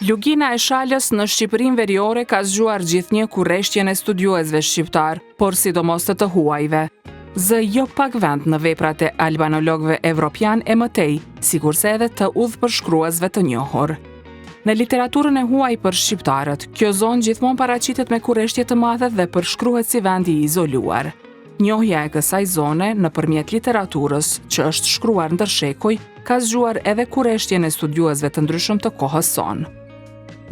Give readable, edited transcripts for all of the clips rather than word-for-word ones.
Lugina e Shalës në Shqipërinë Veriore ka zgjuar gjithnjë kurreshtjen e studiuesve shqiptar, por sidomos të huajve. Zë jo pak vend në veprat e albanologëve evropian e mëtej, sikurse edhe të udhëpërshkruesve të njohur. Në literaturën e huaj për shqiptarët, kjo zonë gjithmonë paraqitet me kurreshtje të madhe dhe përshkruhet si vendi i izoluar. Njohja e kësaj zone nëpërmjet literaturës, që është shkruar ndër shekuj, ka zgjuar edhe kurreshtjen e studiuesve të ndryshëm të kohës sonë.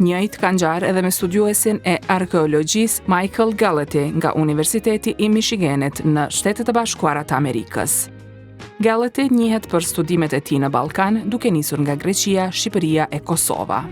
Njëjtë ka ngjarë edhe me studiuesin e arkeologjisë Michael Gallety nga Universiteti i Michiganit në Shtetet e Bashkuara të Amerikës. Gallety njihet për studimet e tij në Ballkan, duke nisur nga Greqia, Shqipëria e Kosova.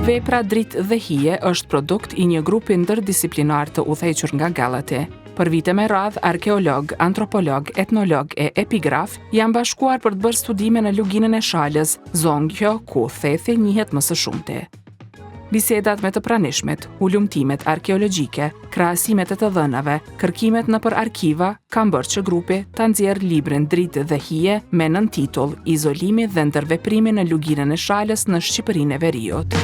Vepra Dritë dhe Hije është produkt i një grupi ndërdisiplinar të udhëhequr nga Gallety. Për vite me radhë, arkeolog, antropolog, etnolog e epigraf janë bashkuar për të bërë studime në luginën e Shalës, zonë kjo ku thethi njihet më së shumti. Bisedat me të pranishmet, ulumtimet arkeologjike, krahasimet e të dhënave, kërkimet nëpër arkiva kanë bërë që grupi ta nxjerrë librin Dritë dhe Hije me nëntitull Izolimi dhe ndërveprimi në luginën e Shalës në Shqipërinë e Veriut.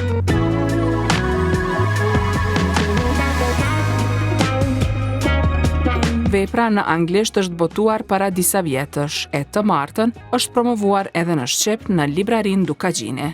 Vepra në anglisht është botuar para disa vjetësh, e të martën është promovuar edhe në shqip në librarin Dukagjini.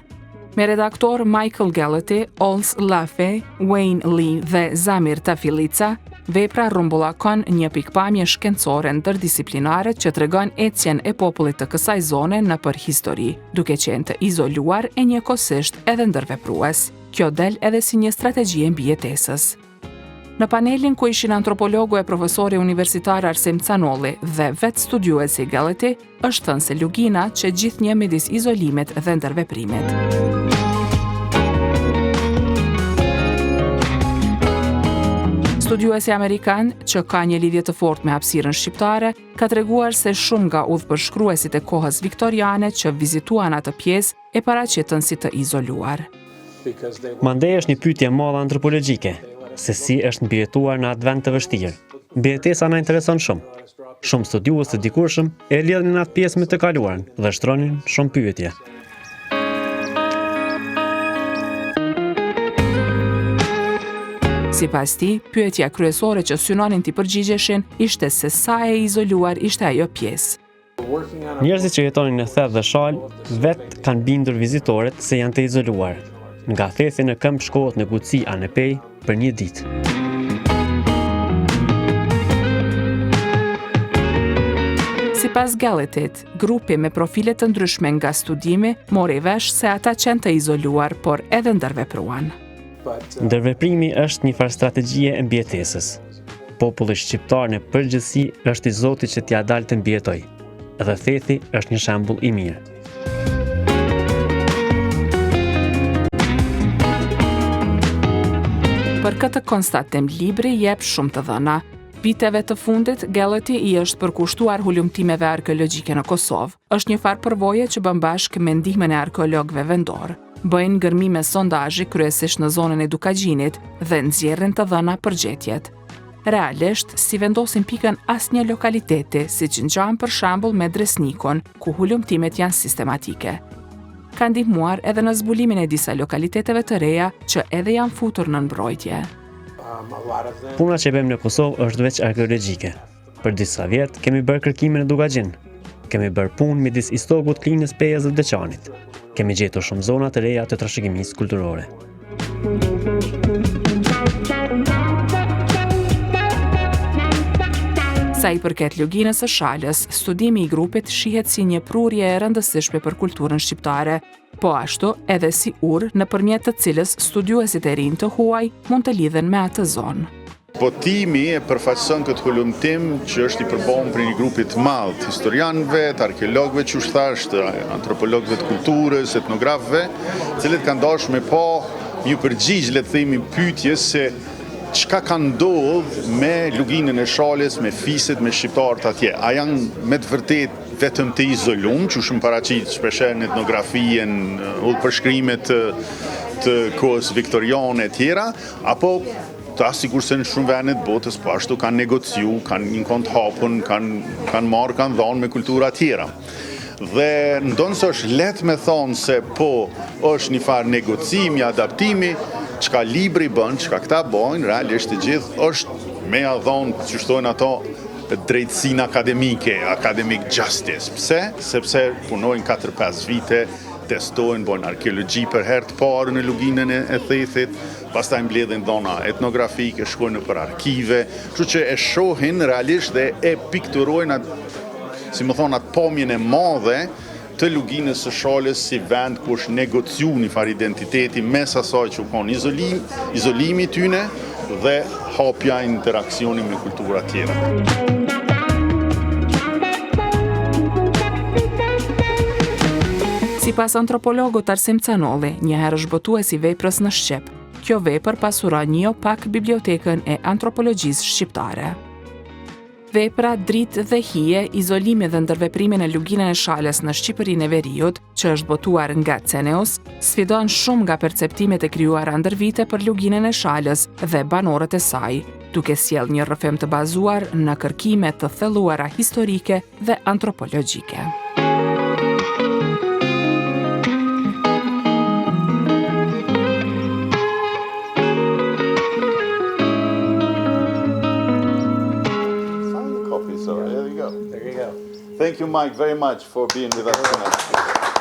Me redaktor Michael Gallety, Ols Lafe, Wayne Lee dhe Zamir Tafilica, vepra rrumbullakon një pikpamje shkencore ndërdisiplinare që tregon ecjen e popullit të kësaj zone nëpër histori, duke qenë të izoluar e njëkohësisht edhe ndërveprues. Kjo del edhe si një strategji e mbijetesës. Në panelin ku ishin antropologu e profesori universitar Arsim Canolli dhe vetë studiuesi Gallety, është thënë se lugina që gjithnjë midis izolimit dhe ndërveprimit. Studiuesi amerikan, që ka një lidhje të fortë me hapësirën shqiptare, ka treguar se shumë nga udhëpërshkruesit e kohës viktoriane që vizituan atë pjesë e paraqiten si të izoluar. Mandej është një pyetje e madhe antropologjike, se si është mbijetuar në atë vend të vështirë. Mbijetesa na intereson shumë. Shumë studiues të dikurshëm e lidhin atë pjesë me të kaluarën dhe shtronin shumë pyetje. Sipas tij, pyetja kryesore që synonin t'i përgjigjeshin ishte se sa e izoluar ishte ajo pjesë. Njerëzit që jetonin në Thet dhe Shalë vetë kanë bindur vizitorët se janë të izoluar. Nga thethi në këmbë shkohet në Guci Anepej për një ditë. Sipas Galletyt, grupi me profile të ndryshme nga studimi mori vesh se ata qenë të izoluar, por edhe ndërvepruan. Ndërveprimi është një farë strategjie e mbijetesës. Populli shqiptar në përgjithësi është i Zotit që t'ia dalë të mbijetoj, dhe thethi është një shembull i mirë. Për këtë konstatim, libri jep shumë të dhëna. Viteve të fundit, Gallety i është përkushtuar hulumtimeve arkeologjike në Kosovë. Është një farë përvoje që bën bashkë me ndihmën e arkeologëve vendor. Bëjnë ngërmime sondazhi kryesisht në zonën e Dukagjinit dhe nxjerrin të dhëna për gjetjet. Realisht, si vendosin pikën asnjë lokaliteti, siç ngjan për shembull me Dresnikun, ku hulumtimet janë sistematike. Ka ndihmuar edhe në zbulimin e disa lokaliteteve të reja që edhe janë futur në mbrojtje. Puna që bëjmë në Kosovë është veç arkeologjike. Për disa vjet kemi bërë kërkime në Dukagjin. Kemi bërë punë midis Istogut, Klinës, Pejës dhe Deçanit. Kemi gjetur shumë zona të reja të trashëgimisë kulturore. Sa i përket luginës së Shalës, studimi i grupit shihet si një prurje e rëndësishme për kulturën shqiptare, po ashtu edhe si urë nëpërmjet të cilës studiuesit e rinj të huaj mund të lidhen me atë zonë. Botimi e përfaqëson këtë hulumtim që është i përballur për një grupi të madh të historianëve, të arkeologëve, që thash, të antropologëve të kulturës, etnografëve, të cilët kanë dashur me pa një përgjigje, le të themi, pyetjes se çka ka ndodhur me luginën e Shalës, me fiset, me shqiptarët atje. A janë me të vërtetë vetëm të izoluar, që shumë paraqit shpesh në etnografi, në udhëpërshkrimet të kohës viktoriane e tjera, apo ta sigur se në shumë vende të botës po ashtu kanë negociu, kanë inkont hapun, kanë marrë, kanë dhënë me kultura tjera. Dhe ndonë se është letë me thonë se po është një farë negocimi, adaptimi, çka libri bën, çka këta bojnë, realisht të gjithë është me a dhonë, që shtojnë ato, drejtësinë akademike, academic justice. Pse? Sepse punojnë 4-5 vite, testojnë, bojnë arkeologji për herë të parë në luginën e Thethit, pastaj mbledhin dhona etnografike, shkojnë për arkive, kështu që e shohin realisht dhe e pikturojnë si më thonë atë pamjen e madhe të luginës së Shalës si vend ku është negociu një farë identiteti mes asaj që konë izolimi tyne dhe hapja interaksioni me kultura tjera. Sipas antropologut Arsim Canolli, njëherë është botuesi veprës në Shqip. Kjo vepër pasuron jo pak bibliotekën e antropologjisë shqiptare. Vepra Dritë dhe hije, izolimi dhe ndërveprimin e luginën e Shalës në Shqipërinë e Veriut, që është botuar nga Ceneus, sfidon shumë nga perceptimet e krijuara ndër vite për luginën e Shalës dhe banorët e saj, duke sjellë një rrëfim të bazuar në kërkime të thelluara historike dhe antropologjike. Thank you, Mike, very much for being with us tonight.